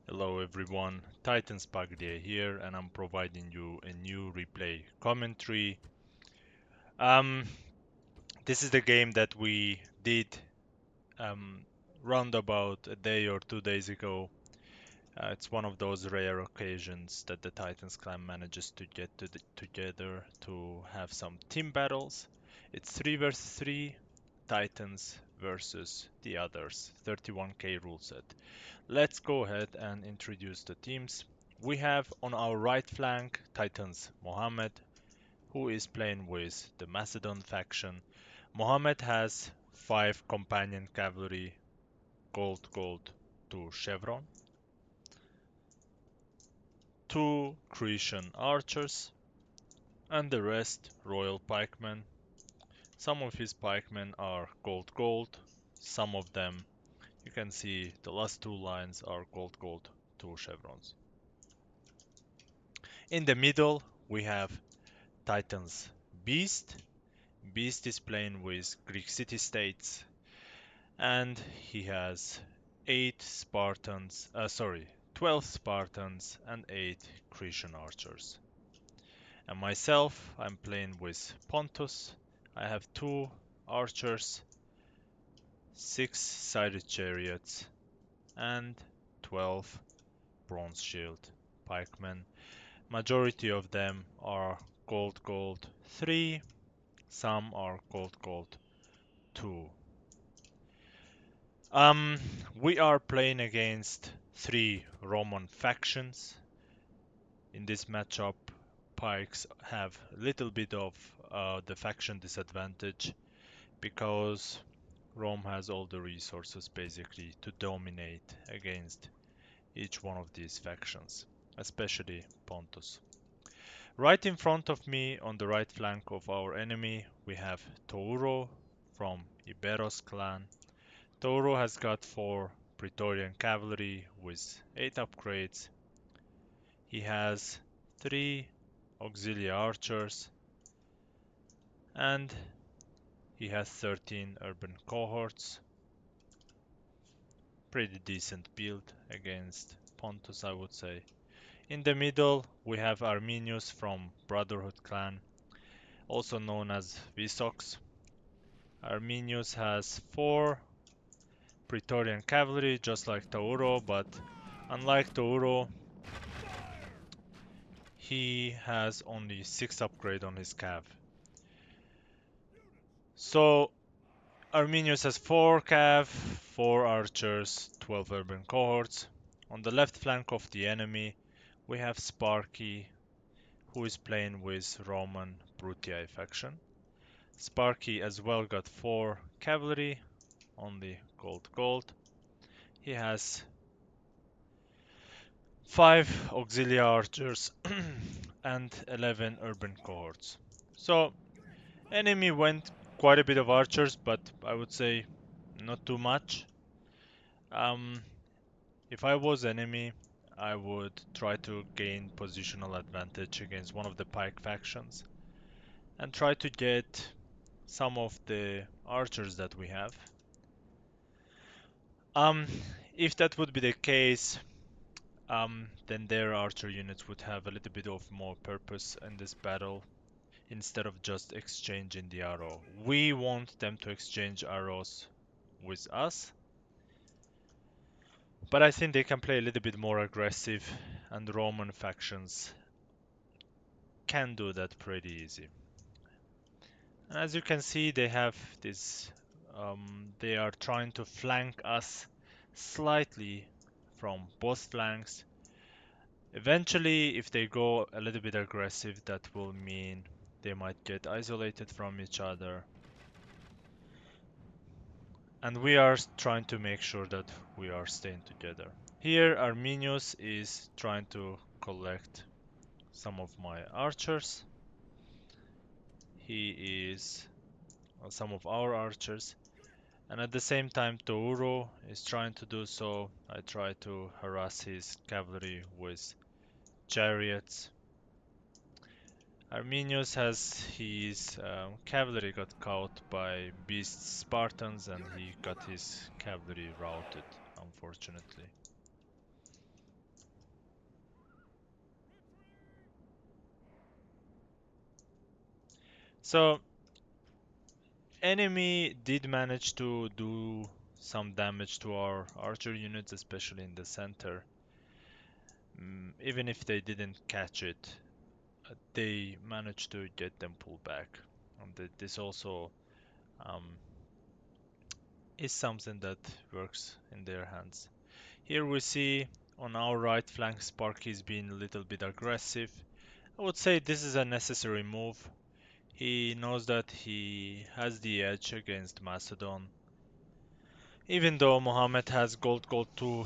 Hello everyone, Titans Paglia here, and I'm providing you a new replay commentary. Um, this is the game that we did um, round about a day or 2 days ago. It's one of those rare occasions that the Titans clan manages to get together to have some team battles. It's 3 versus 3, Titans versus the others, 31k rule set. Let's go ahead and introduce the teams. We have on our right flank Titans Mohamed, who is playing with the Macedon faction. Mohamed has 5 companion cavalry, gold, 2 chevron, 2 Cretan archers, and the rest royal pikemen. Some of his pikemen are gold, some of them you can see the last 2 lines are gold, 2 chevrons. In the middle, we have Titans Beast. Beast is playing with Greek city-states, and he has 12 Spartans and 8 Cretan archers. And myself, I'm playing with Pontus. I have 2 archers, 6 sided chariots, and 12 bronze shield pikemen. Majority of them are gold 3, some are gold 2. We are playing against 3 Roman factions. In this matchup, pikes have a little bit of the faction disadvantage because Rome has all the resources basically to dominate against each one of these factions, especially Pontus. Right in front of me, on the right flank of our enemy, we have Touro from Iberos clan. Touro has got 4 Praetorian cavalry with 8 upgrades. He has 3 auxiliary archers and he has 13 urban cohorts. Pretty decent build against Pontus, I would say. In the middle, we have Arminius from Brotherhood clan, also known as Vicox. Arminius has 4 Praetorian cavalry, just like Touro, but unlike Touro, he has only 6 upgrade on his cav. So Arminius has 4 cav, 4 archers, 12 urban cohorts. On the left flank of the enemy, we have Sparky, who is playing with Roman Brutii faction. Sparky as well got 4 cavalry, only gold. He has 5 auxiliary archers and 11 urban cohorts. So enemy went quite a bit of archers, but I would say not too much. Um, if I was enemy, I would try to gain positional advantage against one of the pike factions and try to get some of the archers that we have. Um, if that would be the case, then their archer units would have a little bit of more purpose in this battle instead of just exchanging the arrow. We want them to exchange arrows with us, but I think they can play a little bit more aggressive, and Roman factions can do that pretty easy. And as you can see, they have this, they are trying to flank us slightly from both flanks. Eventually, if they go a little bit aggressive, that will mean they might get isolated from each other. And we are trying to make sure that we are staying together. Here, Arminius is trying to collect some of my archers. He is some of our archers. And at the same time, Touro is trying to do so. I try to harass his cavalry with chariots. Arminius has his cavalry got caught by beast Spartans and he got his cavalry routed, unfortunately. So enemy did manage to do some damage to our archer units, especially in the center. Even if they didn't catch it, they managed to get them pulled back. And this also um, is something that works in their hands. Here we see on our right flank Sparky is being a little bit aggressive. I would say this is a necessary move. He knows that he has the edge against Macedon. Even though Mohamed has gold 2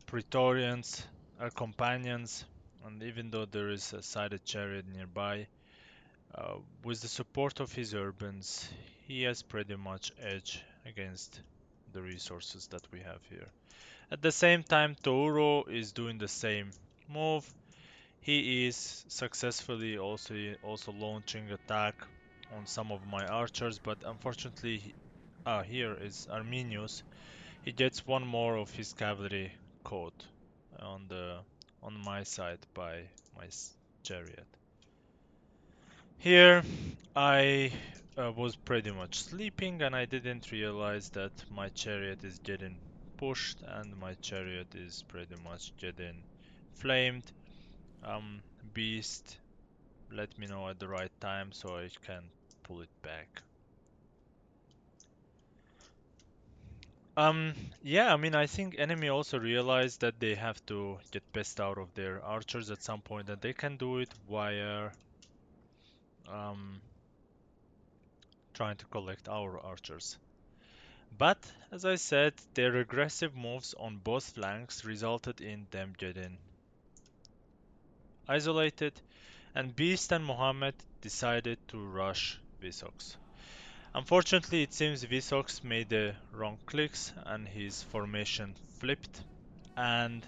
Praetorians, companions, and even though there is a sided chariot nearby, with the support of his urbans, he has pretty much edge against the resources that we have here. At the same time, Touro is doing the same move. He is successfully also launching attack on some of my archers, but unfortunately, here is Arminius. He gets one more of his cavalry caught on the on my side by my chariot. Here, I was pretty much sleeping and I didn't realize that my chariot is getting pushed and my chariot is pretty much getting flamed. Beast, let me know at the right time so I can pull it back. Yeah, I mean, I think enemy also realized that they have to get best out of their archers at some point, and they can do it via um, trying to collect our archers. But, as I said, their aggressive moves on both flanks resulted in them getting isolated, and Beast and Mohammed decided to rush Vicox. Unfortunately, it seems Vicox made the wrong clicks and his formation flipped, and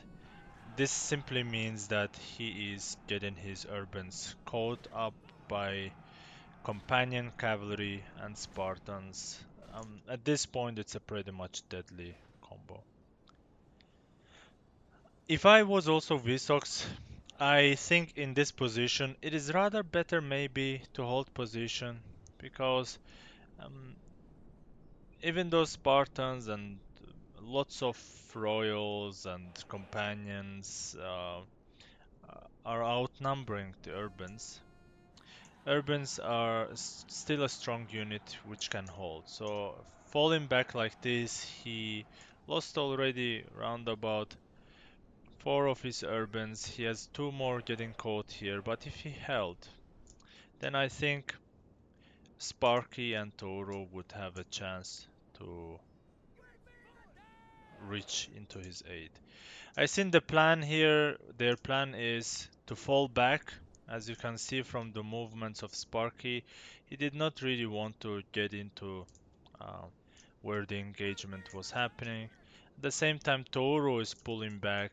this simply means that he is getting his urbans caught up by companion cavalry and Spartans. At this point, it's a pretty much deadly combo. If I was also Visox, I think in this position it is rather better maybe to hold position because um, even though Spartans and lots of royals and companions are outnumbering the urbans, urbans are still a strong unit which can hold. So falling back like this, he lost already round about four of his urbans. He has two more getting caught here, but if he held, then I think Sparky and Touro would have a chance to reach into his aid. I think the plan here, their plan is to fall back. As you can see from the movements of Sparky, he did not really want to get into uh, where the engagement was happening. At the same time, Touro is pulling back.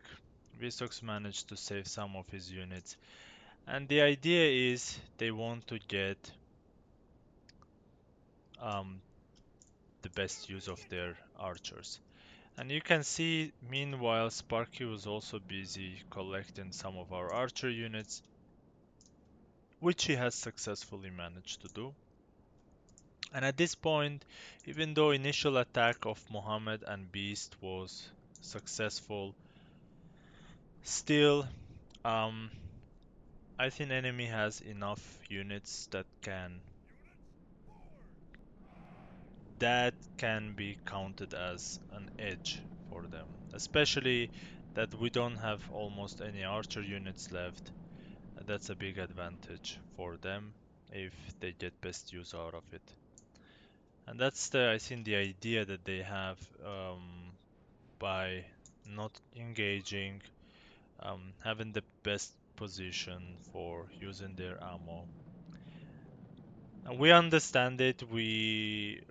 Visox managed to save some of his units. And the idea is they want to get um, the best use of their archers. And you can see, meanwhile, Sparky was also busy collecting some of our archer units, which he has successfully managed to do. And at this point, even though initial attack of Mohammed and Beast was successful, still, um, I think enemy has enough units that can be counted as an edge for them, especially that we don't have almost any archer units left. That's a big advantage for them if they get best use out of it. And that's I think the idea that they have by not engaging, having the best position for using their ammo. And we understand it. We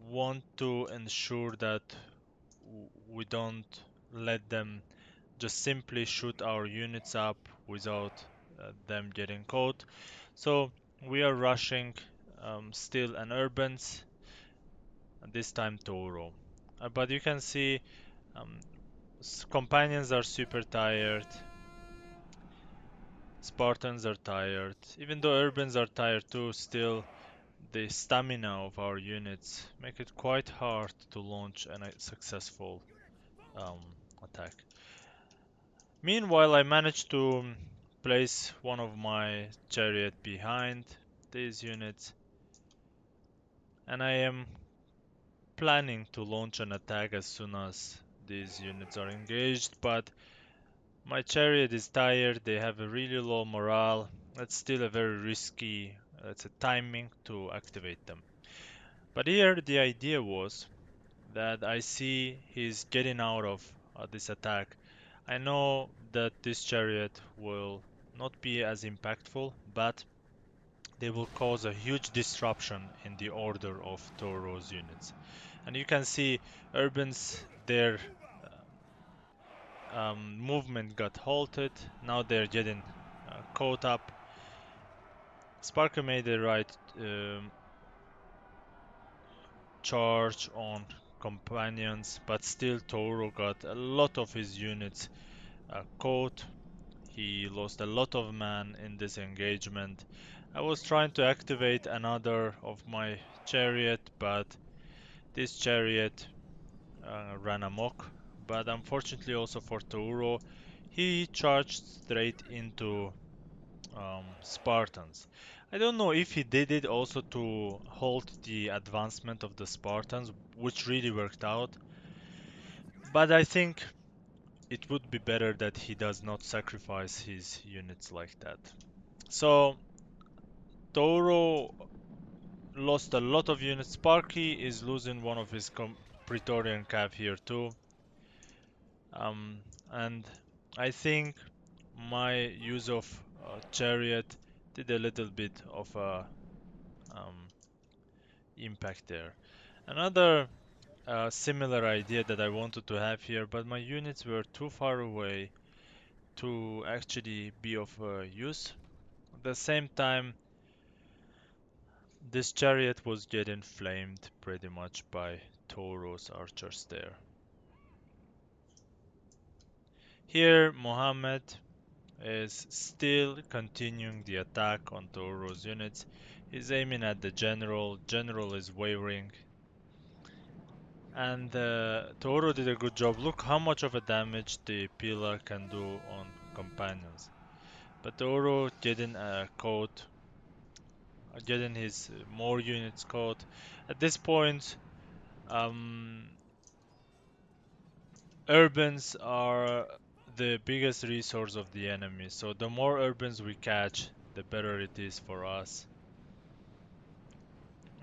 want to ensure that we don't let them just simply shoot our units up without them getting caught. So we are rushing still an urbans, and this time Touro. But you can see um, companions are super tired, Spartans are tired, even though urbans are tired too, still the stamina of our units make it quite hard to launch a successful um, attack. Meanwhile, I managed to place one of my chariot behind these units, and I am planning to launch an attack as soon as these units are engaged, but my chariot is tired, they have a really low morale. That's still a very risky, it's a timing to activate them. But here the idea was that I see he's getting out of this attack. I know that this chariot will not be as impactful, but they will cause a huge disruption in the order of Touro's units. And you can see Urban's, their movement got halted. Now they're getting caught up. Sparky made the right charge on companions, but still Touro got a lot of his units caught. He lost a lot of men in this engagement. I was trying to activate another of my chariot, but this chariot ran amok. But unfortunately also for Touro, he charged straight into Spartans. I don't know if he did it also to halt the advancement of the Spartans, which really worked out, but I think it would be better that he does not sacrifice his units like that. So Touro lost a lot of units. Sparky is losing one of his Praetorian cav here too. Um, and I think my use of chariot did a little bit of a um, impact there. Another similar idea that I wanted to have here, but my units were too far away to actually be of use. At the same time, this chariot was getting flamed pretty much by Touro's archers there. Here, Mohamed is still continuing the attack on Touro's units. He's aiming at the general. General is wavering. And Touro did a good job. Look how much of a damage the pillar can do on companions. But Touro getting caught, getting his more units caught. At this point, um, urbans are the biggest resource of the enemy. So the more urbans we catch, the better it is for us.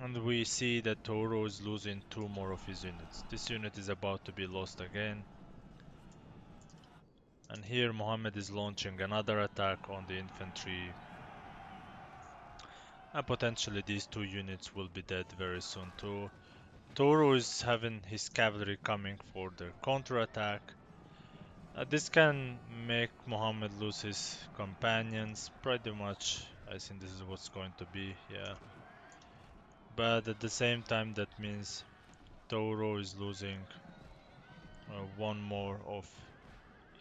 And we see that Touro is losing two more of his units. This unit is about to be lost again. And here Mohammed is launching another attack on the infantry. And potentially these two units will be dead very soon too. Touro is having his cavalry coming for their counterattack. This can make Mohammed lose his companions. Pretty much, I think this is what's going to be, yeah. But at the same time, that means Touro is losing one more of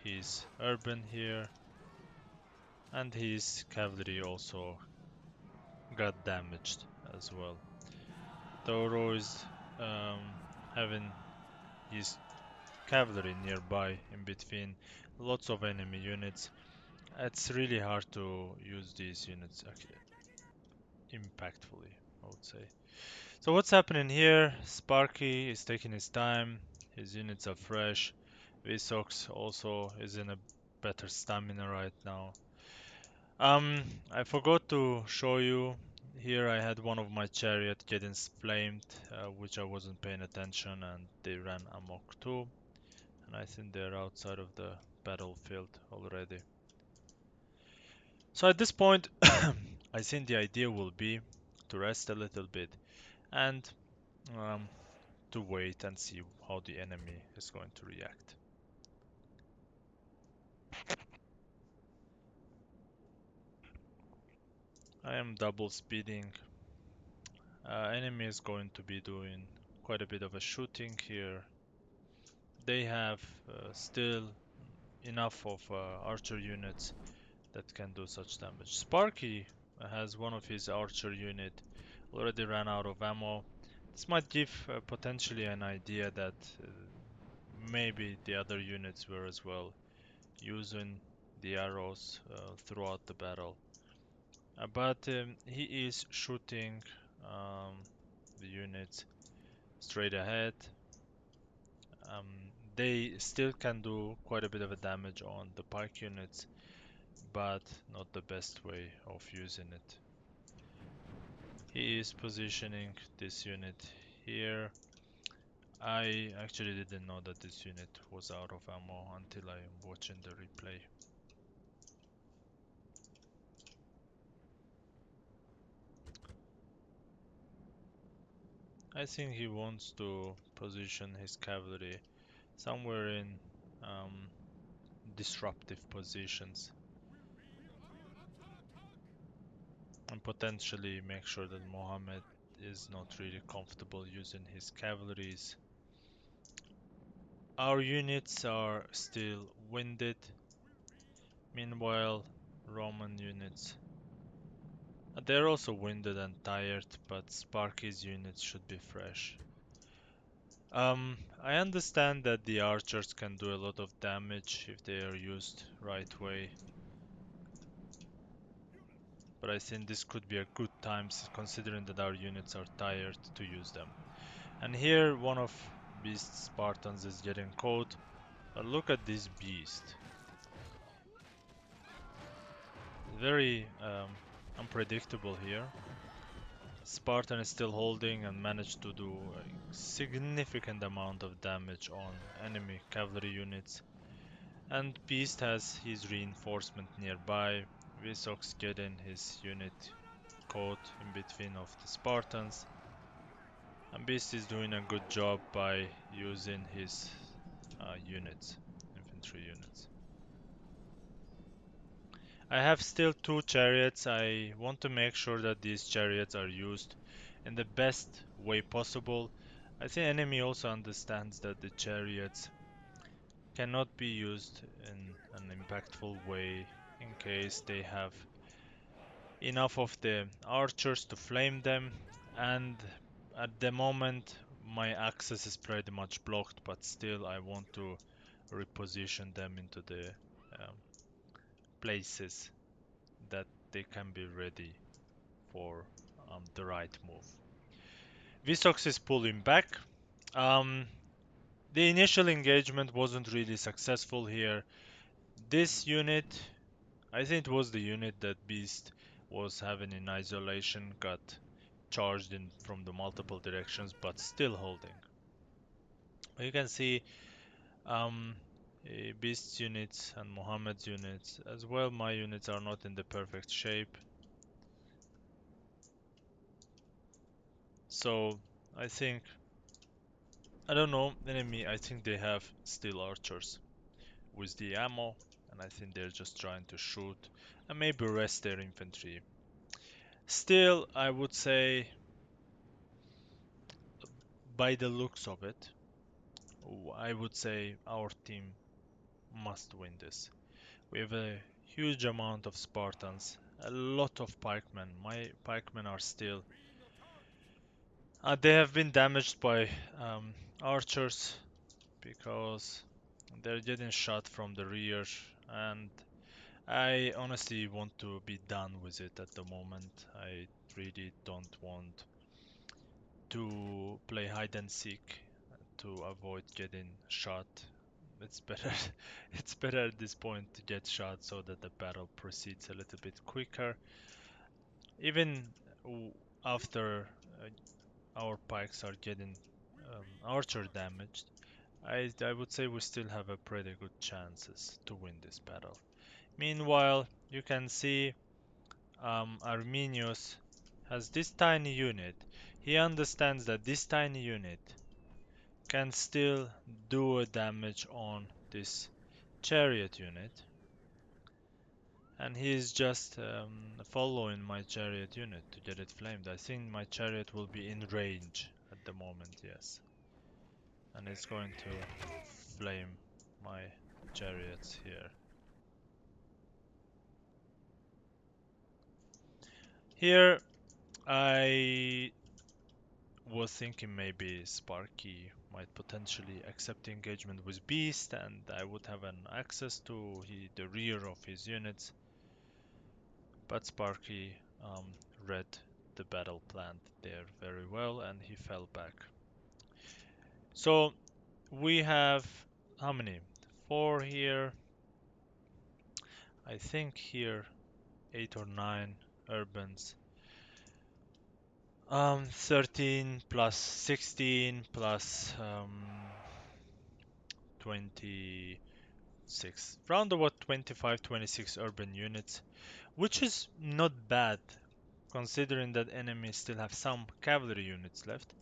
his urban here. And his cavalry also got damaged as well. Touro is having his cavalry nearby in between lots of enemy units. It's really hard to use these units impactfully, I would say. So what's happening here? Sparky is taking his time. His units are fresh. Vicox also is in a better stamina right now. I forgot to show you. Here I had one of my chariot getting flamed, which I wasn't paying attention, and they ran amok too. And I think they're outside of the battlefield already. So at this point, I think the idea will be to rest a little bit and um, to wait and see how the enemy is going to react. I am double speeding. Enemy is going to be doing quite a bit of a shooting here. They have still enough of archer units that can do such damage. Sparky has one of his archer unit Already ran out of ammo. This might give potentially an idea that maybe the other units were as well using the arrows throughout the battle. But he is shooting the units straight ahead. They still can do quite a bit of a damage on the pike units, but not the best way of using it. He is positioning this unit here. I actually didn't know that this unit was out of ammo until I am watching the replay. I think he wants to position his cavalry somewhere in disruptive positions and potentially make sure that Mohamed is not really comfortable using his cavalries. Our units are still winded. Meanwhile, Roman units, they're also winded and tired, but Sparky's units should be fresh. I understand that the archers can do a lot of damage if they are used right way, but I think this could be a good time considering that our units are tired to use them. And here one of Beast's Spartans is getting caught, but look at this beast. Very unpredictable here. Spartan is still holding and managed to do a significant amount of damage on enemy cavalry units. And Beast has his reinforcement nearby. Vicox getting his unit caught in between of the Spartans. And Beast is doing a good job by using his units, infantry units. I have still 2 chariots. I want to make sure that these chariots are used in the best way possible. I think enemy also understands that the chariots cannot be used in an impactful way in case they have enough of the archers to flame them, and at the moment my access is pretty much blocked, but still I want to reposition them into the um, places that they can be ready for the right move. Visox is pulling back. Um, the initial engagement wasn't really successful here. This unit, I think it was the unit that Beast was having in isolation, got charged in from the multiple directions, but still holding. You can see um, Beast's units and Mohammed's units as well. My units are not in the perfect shape. So I think, I don't know, enemy, I think they have still archers with the ammo, and I think they're just trying to shoot and maybe rest their infantry. Still, I would say, by the looks of it, I would say our team must win this. We have a huge amount of Spartans, a lot of pikemen. My pikemen are still... they have been damaged by archers because they're getting shot from the rear, and I honestly want to be done with it at the moment. I really don't want to play hide and seek to avoid getting shot. It's better it's better at this point to get shot so that the battle proceeds a little bit quicker. Even after our pikes are getting archer damaged, I would say we still have a pretty good chances to win this battle. Meanwhile, you can see Arminius has this tiny unit. He understands that this tiny unit can still do a damage on this chariot unit, and he is just following my chariot unit to get it flamed. I think my chariot will be in range at the moment, yes, and it's going to flame my chariots here. Here I was thinking maybe Sparky might potentially accept the engagement with Beast, and I would have an access to the rear of his units. But Sparky read the battle plan there very well, and he fell back. So we have how many? 4 here. I think here 8 or 9 urbans. 13 plus 16 plus 26. Round about 25, 26 urban units, which is not bad considering that enemies still have some cavalry units left.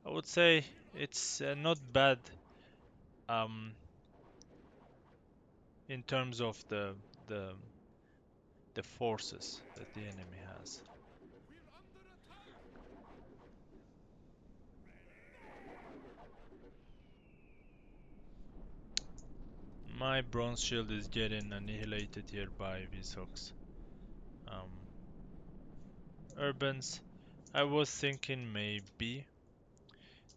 I would say it's not bad um, in terms of the the forces that the enemy has. My bronze shield is getting annihilated here by Vicox. Um, Urbans. I was thinking maybe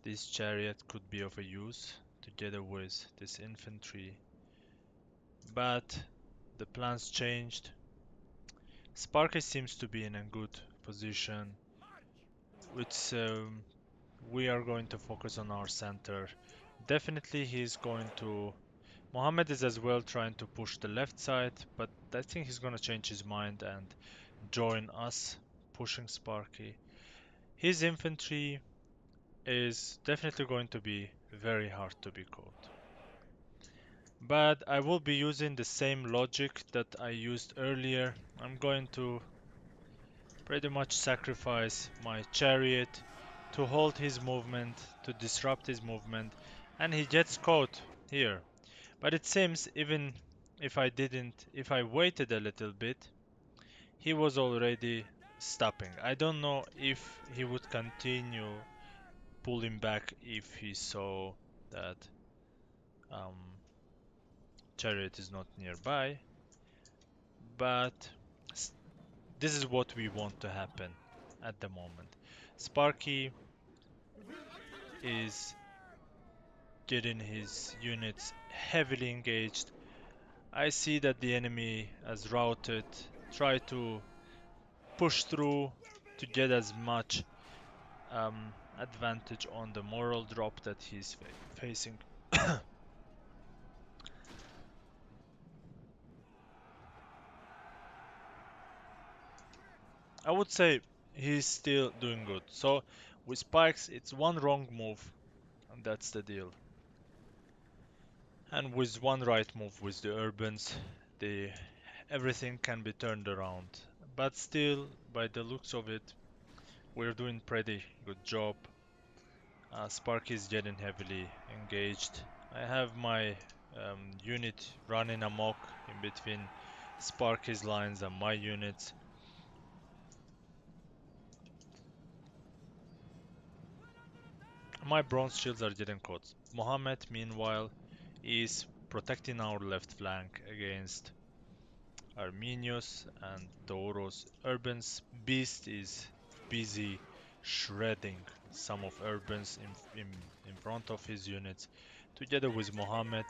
this chariot could be of a use together with this infantry, but the plans changed. Sparky seems to be in a good position, which we are going to focus on our center. Definitely he's going to... Mohamed is as well trying to push the left side, but I think he's going to change his mind and join us pushing Sparky. His infantry is definitely going to be very hard to be caught. But I will be using the same logic that I used earlier. I'm going to pretty much sacrifice my chariot to hold his movement, to disrupt his movement, and he gets caught here. But it seems even if I waited a little bit, he was already stopping. I don't know if he would continue pulling back if he saw that um, chariot is not nearby, but this is what we want to happen at the moment. Sparky is getting his units heavily engaged. I see that the enemy has routed, try to push through to get as much advantage on the moral drop that he's facing. I would say he's still doing good. So with spikes, it's one wrong move, and that's the deal. And with one right move with the urbans, the everything can be turned around. But still, by the looks of it, we're doing pretty good job. Sparky is getting heavily engaged. I have my unit running amok in between Sparky's lines and my units. My bronze shields are getting caught. Mohammed, meanwhile, is protecting our left flank against Arminius and Touro's urbans. Beast is busy shredding some of urbans in front of his units. Together with Mohammed,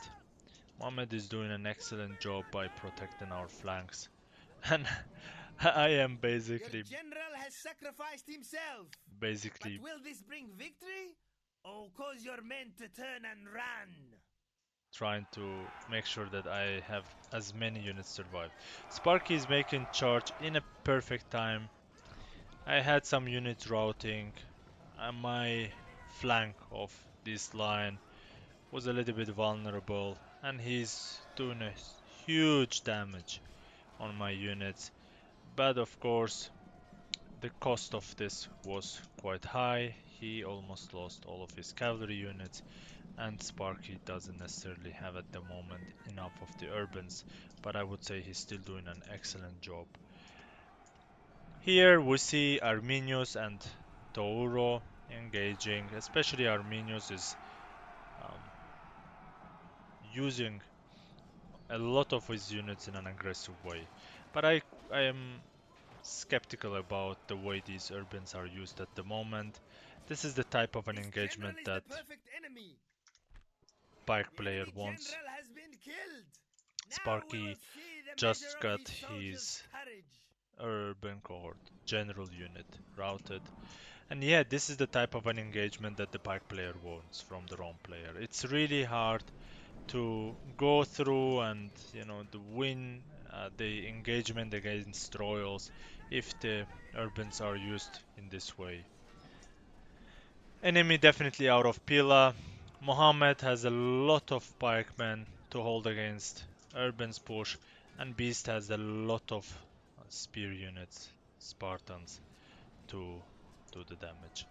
Mohammed is doing an excellent job by protecting our flanks. And I am Your general has sacrificed himself. basically But will this bring victory? Or cause your men to turn and run? trying to make sure that I have as many units survive. Sparky is making charge in a perfect time. I had some units routing, and my flank of this line was a little bit vulnerable, and he's doing a huge damage on my units. But of course, the cost of this was quite high. He almost lost all of his cavalry units, and Sparky doesn't necessarily have at the moment enough of the urbans, but I would say he's still doing an excellent job. Here we see Arminius and Touro engaging, especially Arminius is um, using a lot of his units in an aggressive way. But I am skeptical about the way these urbans are used at the moment. This is the type of an This general engagement is the that perfect enemy. Pike The player enemy wants. general has been killed. Now we will Sparky see the measure just of got his soldiers' his courage. urban cohort general unit routed. And yeah, this is the type of an engagement that the Pike player wants from the Rome player. It's really hard to go through and to win the engagement against royals if the urbans are used in this way. Enemy definitely out of Pila. Mohamed has a lot of pikemen to hold against urbans push, and Beast has a lot of spear units, Spartans, to do the damage.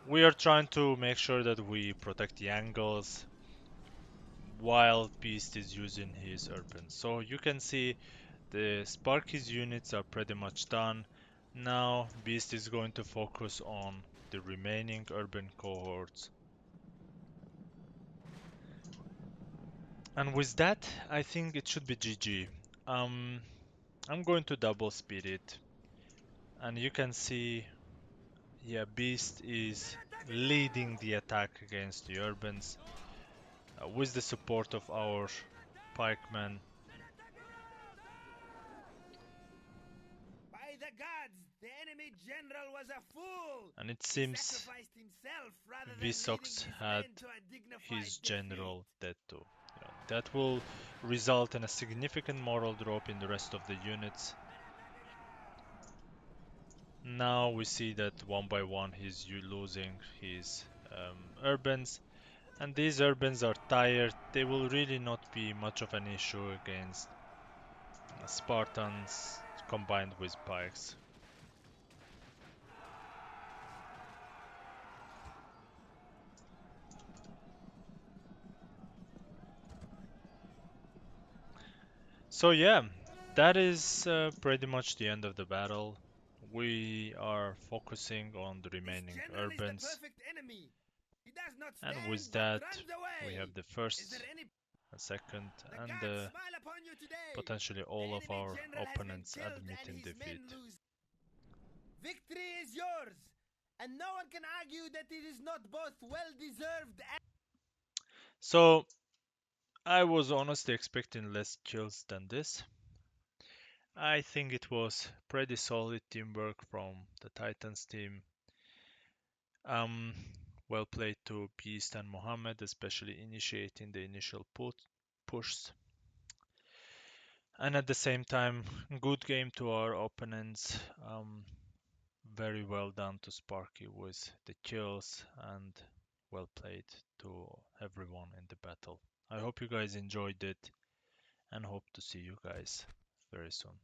We are trying to make sure that we protect the angles while Beast is using his urban. So you can see the Sparky's units are pretty much done. Now Beast is going to focus on the remaining urban cohorts. And with that, I think it should be GG. Um, I'm going to double speed it. And you can see, yeah, Beast is leading the attack against the urbans with the support of our pikemen. By the gods, the enemy general was a fool. And it He seems sacrificed himself rather than leading Vicox his had men to a dignified his defeat. general dead too. That will result in a significant moral drop in the rest of the units. Now we see that one by one he's losing his urbans, and these urbans are tired. They will really not be much of an issue against Spartans combined with pikes. So yeah, that is pretty much the end of the battle. We are focusing on the This remaining general is the urbans, perfect enemy. He does not and stand with but that runs we away. have the Is there first, any? a second, The and gods smile upon you today. potentially The all of enemy our general has been opponents killed and admitting his men defeat. lose. Victory is yours, and no one can argue that it is not both well deserved and. So I was honestly expecting less kills than this. I think it was pretty solid teamwork from the Titans team. Um, well played to Beast and Mohamed, especially initiating the initial pushs. And at the same time, good game to our opponents. Very well done to Sparky with the kills, and well played to everyone in the battle. I hope you guys enjoyed it and hope to see you guys very soon.